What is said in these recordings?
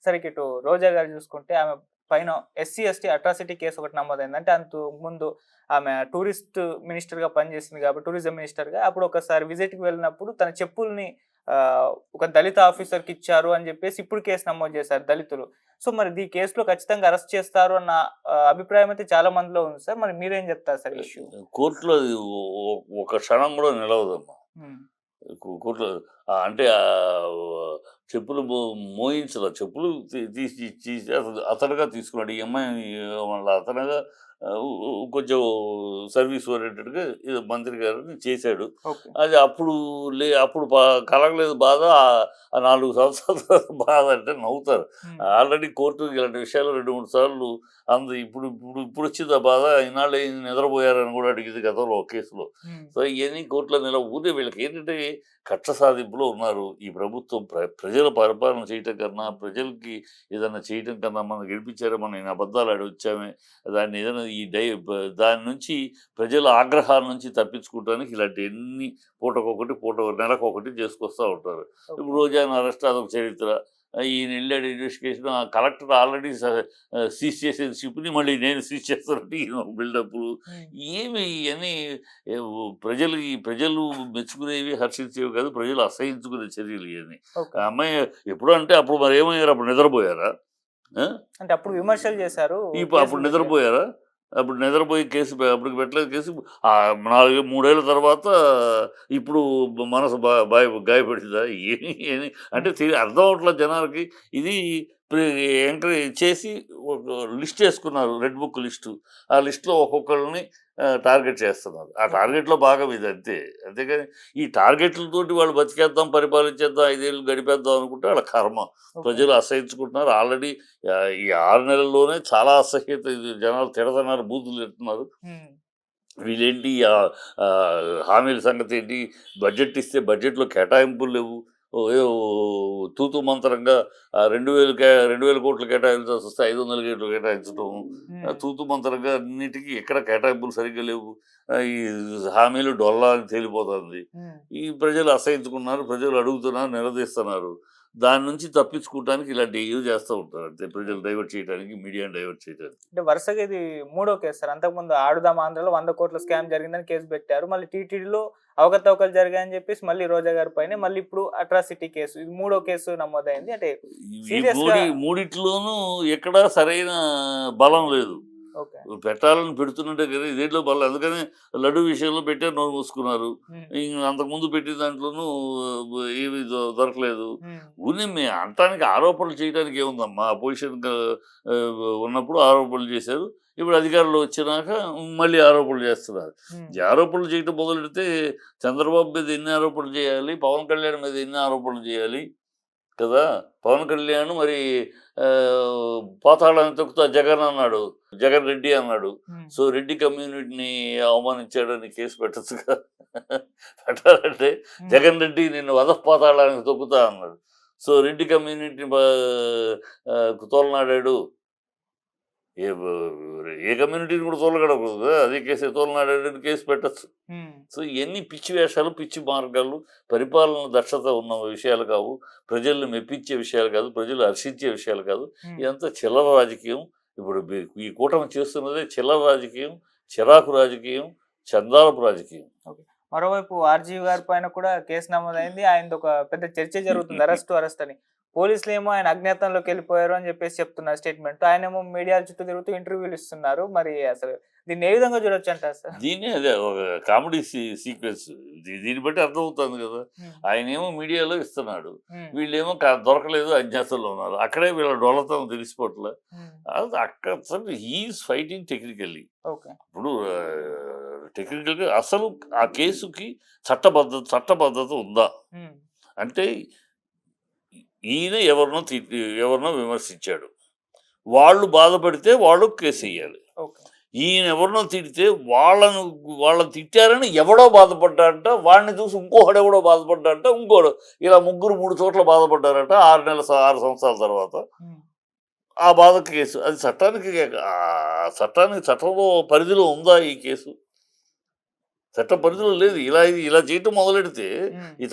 సరే ఇటు రోజా గారు చూసుకుంటే ఆమె పైన ఎస్సీ, ఎస్టీ అట్రాసిటీ కేసు ఒకటి నమోదైంది. అంటే అంతకు ముందు ఆమె టూరిస్ట్ మినిస్టర్‌గా పనిచేసింది కాబట్టి టూరిజం మినిస్టర్‌గా అప్పుడు ఒకసారి విజిట్‌కి వెళ్ళినప్పుడు తన చెప్పుల్ని ఒక దళిత ఆఫీసర్‌కి ఇచ్చారు అని చెప్పేసి ఇప్పుడు కేసు నమోదు చేశారు దళితులు. సో, మరి ఈ కేసులో ఖచ్చితంగా అరెస్ట్ చేస్తారు అన్న అభిప్రాయం అయితే చాలా మందిలో ఉంది సార్. మరి మీరేం చెప్తారు సార్ ఈ ఇష్యూ? కోర్టులో అది ఒక క్షణం కూడా నిలవదమ్మా. హ్మ్. కోర్టులో అంటే చెప్పులు మోయించరు. చెప్పులు తీసి తీసి అతనుగా తీసుకున్నాడు. ఈ అమ్మాయి వాళ్ళ అతనుగా కొంచెం సర్వీస్ ఓరియంటెడ్‌గా ఏదో మంత్రి గారిని చేశాడు. ఓకే. అది అప్పుడు అప్పుడు కలగలేదు బాధ. ఆ 4 సంవత్సరాల తర్వాత బాధ అంటే నవ్వుతారు. హ్మ్. ఆల్రెడీ కోర్టు ఇలాంటి విషయాలు 2, 3 సార్లు ఇప్పుడొచ్చింది ఆ బాధ. ఇన్నాళ్ళు ఏంది నిద్రపోయారని కూడా అడిగింది గతంలో ఒక కేసులో. హ్మ్. సో, ఇయన్నీ కోర్టులో ఊరికే వీళ్ళకేంటంటే కక్ష సాధింపులో ఉన్నారు. ఈ ప్రభుత్వం ప్రజల పరిపాలన చేయటం కన్నా, ప్రజలకి ఏదన్నా చేయటం కన్నా మనం గెలిపించారా, మనం ఇన్ని అబద్ధాలు ఆడి వచ్చామే, దాన్ని ఏదైనా ఈ డై బ దాని నుంచి ప్రజల ఆగ్రహాల నుంచి తప్పించుకోవటానికి ఇలాంటియన్నీ పూటకొకటి, నెలకొకటి చేసుకొస్తా ఉంటారు. ఇప్పుడు ఓకే. రోజాని అరెస్ట్ అదొక చరిత్ర. ఈయన ఎళ్ళాడు ఇన్వెస్టిగేషన్ కలెక్టర్ ఆల్రెడీ సీజ్ చేసిన షిప్‌ని మళ్ళీ నేను సీజ్ చేస్తానంటే ఈయన ఒక బిల్డప్‌లు. హ్మ్. ఏమి ఇయన్నీ ప్రజలు మెచ్చుకునేవి, హర్షించేవి కాదు. ప్రజలు అసహించుకునే చర్యలు ఇయన్నీ. ఓకే. ఆ అమ్మాయి ఎప్పుడో అంటే అప్పుడు మరేమయ్యారు? అప్పుడు నిద్రపోయారా? ఆ! అంటే అప్పుడు విమర్శలు చేశారు. అప్పుడు కేసులు పెట్టారు. నిద్రపోయారా? అప్పుడు నిద్రపోయి కేసు అప్పటికి పెట్టలేదు కేసు. 3 ఏళ్ల తర్వాత ఇప్పుడు మనసు గాయపడిందా? ఏమి అంటే హ్మ్. అర్థం అవ్వట్లేదు జనాలకి. ఇది ప్రి ఎంకరేజ్ చేసి ఒక లిస్ట్ ఏసుకున్నారు. Red book list. ఆ లిస్ట్‌లో ఒక్కొక్కళ్ళని టార్గెట్ చేస్తున్నారు. ఆ ఓకే. టార్గెట్‌లో భాగం ఇది అంతే. అంతేగాని ఈ టార్గెట్‌లతోటి వాళ్ళు బతికేద్దాం, పరిపాలించేద్దాం, 5 ఏళ్ళు గడిపేద్దాం అనుకుంటే ఆళ్ళ కర్మ. ఓకే. ప్రజలు అసహించుకుంటున్నారు. ఆల్రెడీ ఈ 6 నెలల్లోనే చాలా అసహ్యత ఇది జనాలు తిడతన్నారు, బూతులు తిడుతున్నారు. హ్మ్. వీళ్ళేంటి హామీల సంగతేంటి? బడ్జెట్ ఇస్తే బడ్జెట్‌లో కేటాయింపులు లేవు. ఏదో తూతూ మంత్రంగా 2,000 కోట్లు కేటాయించాల్సొస్తే 500 కోట్లు కేటాయించటం. హ్మ్. తూతూ మంత్రంగా అన్నిటికి ఎక్కడ కేటాయింపులు సరిగ్గా లేవు. ఈ హామీలు డొల్లా అని తేలిపోతుంది. హ్మ్. ఈ ప్రజలు అసహించుకున్నారు. ప్రజలు అడుగుతున్నారు, నిలదీస్తున్నారు. దాని నుంచి తప్పించుకోవటానికి ఇలాంటివి చేస్తా ఉంటారు అంతే. ప్రజలు డైవర్ట్ చేయడానికి, మీడియాని డైవర్ట్ చేయడానికి. అంటే వరుసగా ఇది మూడో కేసు సార్. అంతకుముందు 'ఆడుదాం ఆంధ్రలో' 100,00,00,000 స్కామ్ జరిగిందని కేసు పెట్టారు. మళ్ళీ టీటీడీలో అవకతవకలు జరిగాయని చెప్పేసి మళ్ళీ రోజా గారి పైనే మళ్ళీ ఇప్పుడు అట్రాసిటీ కేసు. ఇది మూడో కేసు నమోదైంది. అంటే ఈ సీరియస్‌గా మూడిట్లోనూ ఎక్కడా సరైన బలం లేదు. ఓకే. పెట్టాలని పెడుతున్నట్టే కదా! దేంట్లో బలం అందుకనే లడ్డూ విషయంలో పెట్టారు, నోరు మూసుకున్నారు. హ్మ్. అంతకుముందు పెట్టిన దాంట్లోనూ ఏమి దొరకలేదు. హ్మ్. ఊరినే అనటానికి ఆరోపణలు చేయడానికి ఏముందమ్మా? అపోజిషన్‌గా ఉన్నప్పుడు ఆరోపణలు చేశారు. ఇప్పుడు అధికారంలో వచ్చినాక మళ్ళీ ఆరోపణలు చేస్తున్నారు. హ్మ్. ఈ ఆరోపణలు చేయటం మొదలెడితే చంద్రబాబు మీద ఎన్ని ఆరోపణలు చేయాలి? పవన్ కళ్యాణ్ మీద ఎన్ని ఆరోపణలు చేయాలి? కదా! పవన్ కళ్యాణ్ మరి పాతాళానికి తొక్కుతా జగన్ అన్నాడు. జగన్ రెడ్డి అన్నాడు. హ్మ్. సో, రెడ్డి కమ్యూనిటీని అవమానించాడని కేసు పెట్టొచ్చుగా. పెట్టాలంటే హ్మ్. జగన్ రెడ్డి నిన్ను అధపాతాళానికి తొక్కుతా అన్నాడు. సో, రెడ్డి కమ్యూనిటీని తోలనాడాడు. ఏ వ ఏ కమ్యూనిటీని కూడా తోలగడకూడదు కదా! అదే కేసే తోలనాడాడని కేసు పెట్టొచ్చు. హ్మ్. సో, ఇయన్నీ పిచ్చి వేషాలు, పిచ్చి మార్గాలు, పరిపాలన దక్షత ఉన్న విషయాలు కావు. ప్రజల్ని మెప్పించే విషయాలు కాదు. ప్రజలు హర్షించే విషయాలు కాదు. హ్మ్. ఇదంతా చిల్లర రాజకీయం. ఇప్పుడు ఈ కూటమి చేస్తున్నదే చిల్లర రాజకీయం, చిరాకు రాజకీయం, చందాలపు రాజకీయం. ఓకే. మరోవైపు 'ఆర్‌జీవి' గారి పైన కూడా కేసు నమోదైంది. ఆయనదొక పెద్ద చర్చ జరుగుతుంది. అరెస్ట్ అని. పోలీసులేమో ఆయన అజ్ఞాతంలోకెళ్ళిపోయారు అని చెప్పేసి చెప్తున్నారు స్టేట్‌మెంట్. ఆయనేమో మీడియాల చుట్టూ తిరుగుతూ ఇంటర్వ్యూలు ఇస్తున్నారు. మరి అసలు దీన్ని ఏ విధంగా చూడొచ్చంటారు సార్? అదే ఒక కామెడీ సీక్వెన్స్. దీన్ని బట్టి అర్థమవుతుంది కదా! హ్మ్. ఆయనేమో మీడియాలో ఇస్తున్నాడు. హ్మ్. వీళ్ళేమో దొరకలేదు, అజ్ఞాతంలో ఉన్నారు. అక్కడే వీళ్ళ డొల్లతనం తెలిసిపోవట్లే. హ్మ్. అది అక్కడ he is fighting technically. Okay. ఇప్పుడు టెక్నికల్‌గా అసలు ఆ కేసుకి చట్టబద్ధత ఉందా? హ్మ్. అంటే ఈయన ఎవరినో విమర్శించాడు. వాళ్ళు బాధపడితే వాళ్ళకి కేసెయ్యాలి. ఓకే. ఈయన ఎవరినో తిడితే వాళ్ళని తిట్టారని ఎవడో బాధపడ్డాడంట. వాడిని చూసి ఇంకొకడెవడో బాధపడ్డాడంట. ఇలా ముగ్గురు 3 చోట్ల బాధపడ్డారట 6 సంవత్సరాల తర్వాత. హ్మ్. ఆ బాధకు కేసు. అది చట్టానికి చట్టంలో పరిధిలో ఉందా ఈ కేసు? చట్ట పరిధిలో లేదు. ఇలా చేయటం మొదలెడితే ఈ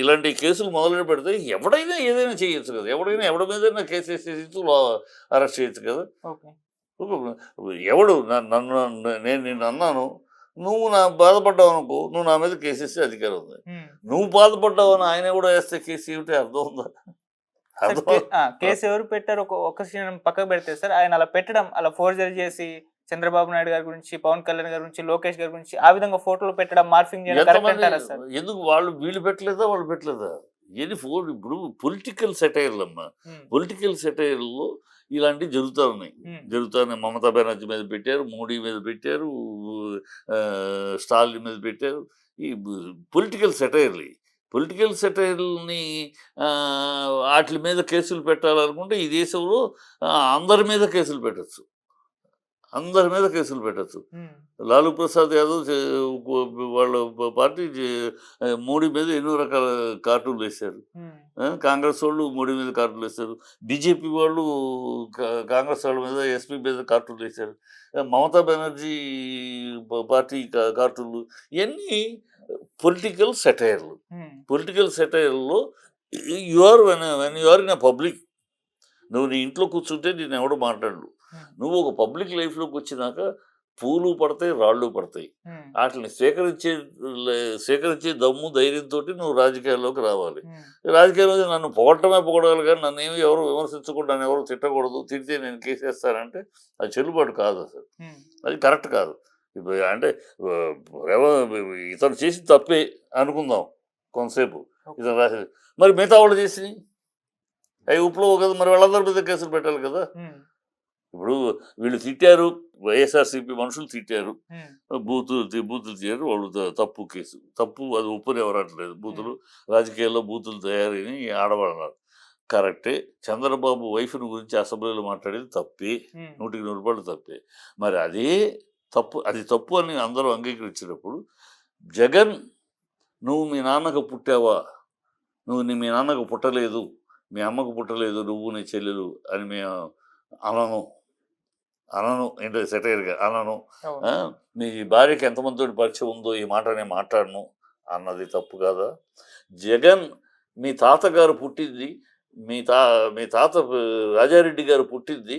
ఇలాంటి కేసులు మొదలు పెడితే ఎవడైనా ఏదైనా చేయొచ్చు కదా! ఎవడి మీదైనా కేసు ఏసేసి అరెస్ట్ చేయొచ్చు కదా! ఓకే. ఎవడు నన్ను నేను నిన్ను అన్నాను. నువ్వు బాధపడ్డావనుకో, నువ్వు నా మీద కేసేసే అధికారం ఉంది. నువ్వు బాధపడ్డావని ఆయన కూడా వేస్తే కేసు ఏమిటి అర్థం ఉందా? అర్థం కేసు ఎవరు పెట్టారు ఒక విషయం పక్కకు పెడితే సార్, ఆయన అలా పెట్టడం, అలా ఫోర్జరీ చేసి చంద్రబాబు నాయుడు గారి గురించి, పవన్ కళ్యాణ్ గారి గురించి, లోకేష్ గారి గురించి ఆ విధంగా ఫోటోలు పెట్టడం, మార్ఫింగ్ చేయడం కరెక్ట్ అంటారా సార్? ఎందుకు వీళ్ళు పెట్టలేదా, వాళ్ళు పెట్టలేదా? ఇప్పుడు పొలిటికల్ సెటైర్లు అమ్మా. పొలిటికల్ సెటైర్లో ఇలాంటివి జరుగుతున్నాయి. మమతా బెనర్జీ మీద పెట్టారు, మోడీ మీద పెట్టారు, స్టాలిన్ మీద పెట్టారు. ఈ పొలిటికల్ సెటైర్లని వాటి మీద కేసులు పెట్టాలనుకుంటే ఈ దేశంలో అందరి మీద కేసులు పెట్టచ్చు. లాలూ ప్రసాద్ యాదవ్ వాళ్ళ పార్టీ మోడీ మీద ఎన్నో రకాల కార్టూన్లు వేశారు. కాంగ్రెస్ వాళ్ళు మోడీ మీద కార్టూన్లు వేశారు. బీజేపీ వాళ్ళు కాంగ్రెస్ వాళ్ళ మీద, ఎస్పీ మీద కార్టూన్లు వేశారు. మమతా బెనర్జీ పార్టీ కార్టూన్లు, ఇవన్నీ పొలిటికల్ సెటైర్లో when you are in public. నువ్వు నీ ఇంట్లో కూర్చుంటే నేను ఎవడో మాట్లాడు. నువ్వు ఒక పబ్లిక్ లైఫ్లోకి వచ్చినాక పూలు పడతాయి, రాళ్ళు పడతాయి. వాటిని స్వీకరించే దమ్ము, ధైర్యంతో నువ్వు రాజకీయాల్లోకి రావాలి. రాజకీయాల్లో నన్ను పొగడాలి కానీ నన్ను ఎవరు విమర్శించకూడదు, నన్ను ఎవరు తిట్టకూడదు. తిడితే నేను కేసేస్తానంటే అది చెల్లుబాటు కాదు. అసలు అది కరెక్ట్ కాదు. ఇప్పుడు అంటే ఇతను చేసి తప్పే అనుకుందాం కొంతసేపు, ఇతను రాసేది. మరి మిగతా వాళ్ళు చేసి అవి ఉప్పులో కదా, మరి వాళ్ళందరి మీద కేసులు పెట్టాలి కదా. ఇప్పుడు వీళ్ళు తిట్టారు, వైఎస్ఆర్సీపీ మనుషులు తిట్టారు, బూతులు తీయారు, వాళ్ళు తప్పు, అది ఉప్పుని ఎవరట్లేదు. రాజకీయాల్లో బూతులు తయారని ఆడవాళ్ళన్నారు. కరెక్టే. చంద్రబాబు వైఫ్ని గురించి అసెంబ్లీలో మాట్లాడేది తప్పే, 100% తప్పే. మరి అది తప్పు అని అందరూ అంగీకరించినప్పుడు, జగన్ నువ్వు మీ నాన్నకు పుట్టావా, మీ నాన్నకు పుట్టలేదు, మీ అమ్మకు పుట్టలేదు, నువ్వు నీ చెల్లెలు అని మేము అనను ఏంటో సెటైర్గా అనను. మీ భార్యకి ఎంతమందితో పరిచయం ఉందో ఈ మాట నేను మాట్లాడను అన్నది తప్పు కాదా? జగన్ మీ తాతగారు పుట్టింది, మీ తాత రాజారెడ్డి గారు పుట్టింది,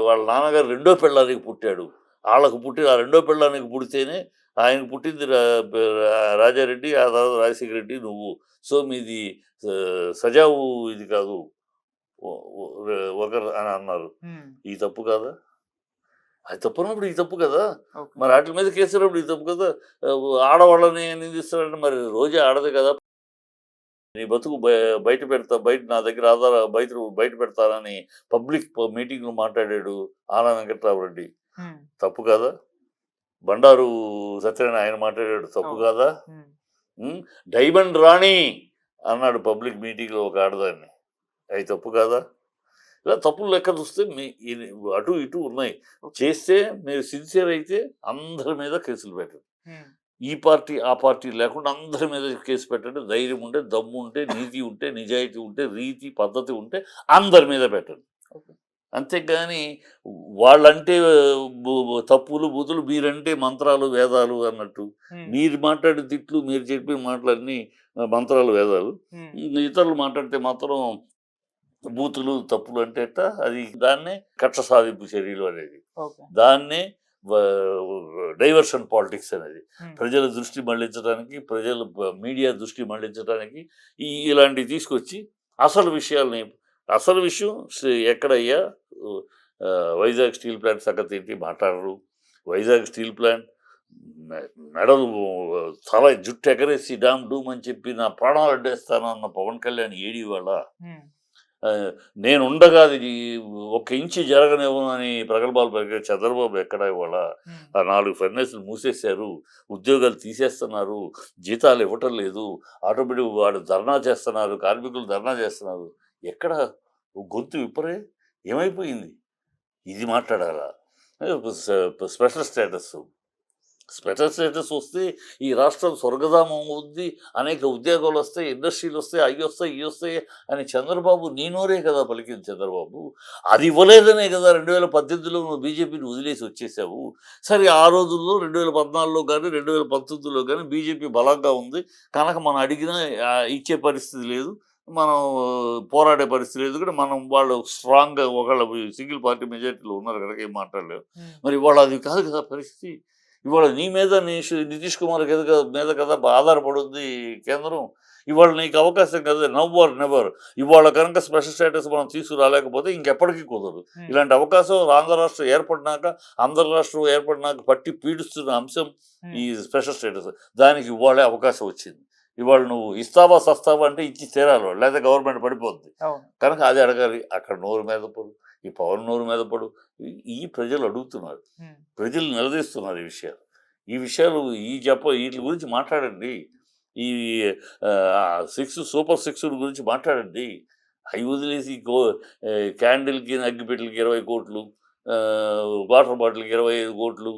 వాళ్ళ నాన్నగారు రెండో పెళ్ళానికి పుట్టాడు. వాళ్ళకు ఆ రెండో పెళ్ళానికి పుడితేనే ఆయనకు పుట్టింది రాజారెడ్డి, ఆ తర్వాత రాజశేఖర రెడ్డి, నువ్వు. సో మీది సజావు ఇది కాదు ఒకరు అని అన్నారు. ఈ తప్పు కాదా? అది తప్పున్నప్పుడు ఈ తప్పు కదా. మరి వాటి మీద కేసున్నప్పుడు ఈ తప్పు కదా. ఆడవాళ్ళని నిందిస్తారంటే మరి రోజే ఆడదు కదా. నీ బతుకు బయట నా దగ్గర బయట పెడతానని పబ్లిక్ మీటింగ్లో మాట్లాడాడు ఆనా వెంకట్రామరెడ్డి. తప్పు కదా. బండారు సత్యనారాయణ ఆయన మాట్లాడాడు, తప్పు కాదా. డైమండ్ రాణి అన్నాడు పబ్లిక్ మీటింగ్లో ఒక ఆడదాన్ని, అవి తప్పు కాదా. ఇలా తప్పులు లెక్క చూస్తే అటు ఇటు ఉన్నాయి. చేస్తే మీరు సిన్సియర్ అయితే అందరి మీద కేసులు పెట్టండి. ఈ పార్టీ ఆ పార్టీ లేకుండా అందరి మీద కేసు పెట్టండి. ధైర్యం ఉంటే, దమ్ము ఉంటే, నీతి ఉంటే, నిజాయితీ ఉంటే, రీతి పద్ధతి ఉంటే అందరి మీద పెట్టండి. అంతేగాని వాళ్ళంటే తప్పులు బూతులు, మీరంటే మంత్రాలు వేదాలు అన్నట్టు. మీరు మాట్లాడే తిట్లు, మీరు చెప్పిన మాటలన్నీ మంత్రాలు వేదాలు. ఇతరులు మాట్లాడితే మాత్రం బూతులు తప్పులు అంటే దాన్నే కక్ష సాధింపు చర్యలు అనేది, దాన్నే డైవర్షన్ పాలిటిక్స్ అనేది. ప్రజల దృష్టి మళ్లించడానికి, మీడియా దృష్టి మళ్లించడానికి ఇలాంటివి తీసుకొచ్చి అసలు విషయం ఎక్కడయ్యా వైజాగ్ స్టీల్ ప్లాంట్ సంగతి ఏంటి మాట్లాడరు. వైజాగ్ స్టీల్ ప్లాంట్ మెడలు చాలా జుట్టు ఎగరేసి డామ్ డూమ్ అని చెప్పి నా ప్రాణాలు అడ్డేస్తాను అన్న పవన్ కళ్యాణ్ ఏడి వాళ్ళ. నేను ఉండగా అది 1 ఇంచు జరగనివ్వను అని ప్రగల్భాలు పలికే చంద్రబాబు ఎక్కడ ఇవాళ. ఆ 4 ఫర్నేసులు మూసేశారు, ఉద్యోగాలు తీసేస్తున్నారు, జీతాలు ఇవ్వటం లేదు, ఆటోమేటిక్ వాడు ధర్నా చేస్తున్నారు, కార్మికులు ధర్నా చేస్తున్నారు. ఎక్కడ గొంతు విప్పరే? ఏమైపోయింది? ఇది మాట్లాడాలా? స్పెషల్ స్టేటస్ స్పెషల్ స్టేటస్ వస్తే ఈ రాష్ట్రం స్వర్గధామం అవుద్ది, అనేక ఉద్యోగాలు వస్తాయి, ఇండస్ట్రీలు వస్తాయి, అవి వస్తాయి ఇవి వస్తాయి అని చంద్రబాబు నీ నోరే కదా పలికింది చంద్రబాబు. అది ఇవ్వలేదనే కదా 2018లో నువ్వు బీజేపీని వదిలేసి వచ్చేసావు. సరే ఆ రోజుల్లో 2014లో కానీ 2019లో కానీ బీజేపీ బలంగా ఉంది కనుక మనం అడిగినా ఇచ్చే పరిస్థితి లేదు, మనం పోరాడే పరిస్థితి లేదు కూడా, మనం వాళ్ళు స్ట్రాంగ్గా ఒకళ్ళ సింగిల్ పార్టీ మెజార్టీలో ఉన్నారు కనుక ఏం మాట్లాడలేవు. మరి ఇవాళ అది కాదు కదా పరిస్థితి. ఇవాళ నీ మీద నితీష్ కుమార్ మీద కదా ఆధారపడి ఉంది కేంద్రం. ఇవాళ నీకు అవకాశం కదా, నవ్ ఆర్ నెవర్. ఇవాళ కనుక స్పెషల్ స్టేటస్ మనం తీసుకురాలేకపోతే ఇంకెప్పటికీ కుదరదు. ఇలాంటి అవకాశం ఆంధ్ర రాష్ట్రం ఏర్పడినాక, ఆంధ్ర రాష్ట్రం ఏర్పడినాక పట్టి పీడిస్తున్న అంశం ఈ స్పెషల్ స్టేటస్. దానికి ఇవాళే అవకాశం వచ్చింది. ఇవాళ నువ్వు ఇస్తావా సస్తావా అంటే ఇచ్చి తీరాలి వాళ్ళు, లేదా గవర్నమెంట్ పడిపోద్ది. కనుక అది అడగాలి. అక్కడ నోరు మీద పడు, ఈ పవన్ నోరు మీద పడు. ఈ ప్రజలు అడుగుతున్నారు, ప్రజలు నిలదీస్తున్నారు ఈ విషయాలు వీటి గురించి మాట్లాడండి. ఈ 6 సూపర్ 6 గురించి మాట్లాడండి. అవి వదిలేసి క్యాండిల్కి అగ్గిపెట్టెలకి 20 కోట్లు, వాటర్ బాటిల్కి 25 కోట్లు,